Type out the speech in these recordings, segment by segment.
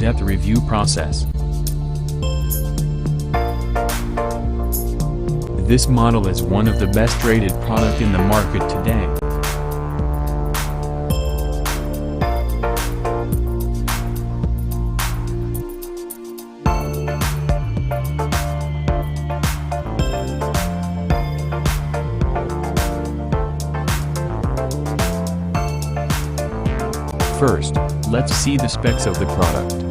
in-depth review process. This model is one of the best rated product in the market today. First, let's see the specs of the product.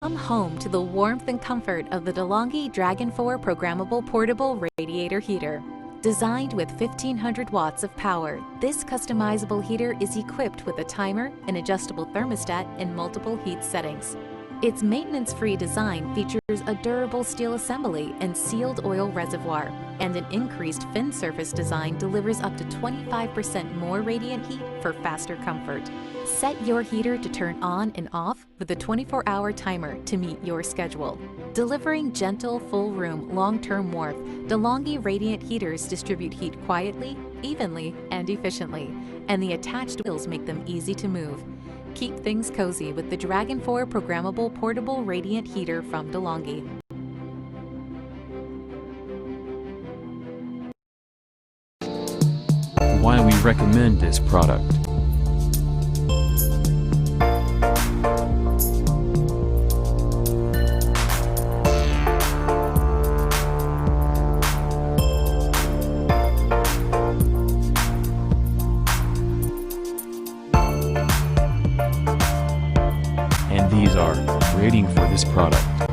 Come home to the warmth and comfort of the DeLonghi Dragon4 Programmable Portable Radiator Heater. Designed with 1500 watts of power, this customizable heater is equipped with a timer, an adjustable thermostat, and multiple heat settings. Its maintenance-free design features a durable steel assembly and sealed oil reservoir, and an increased fin surface design delivers up to 25% more radiant heat for faster comfort. Set your heater to turn on and off with a 24-hour timer to meet your schedule. Delivering gentle, full-room, long-term warmth, DeLonghi radiant heaters distribute heat quietly, evenly, and efficiently, and the attached wheels make them easy to move. Keep things cozy with the Dragon4 Programmable Portable Radiant Heater from DeLonghi. Why we recommend this product. And these are rating for this product.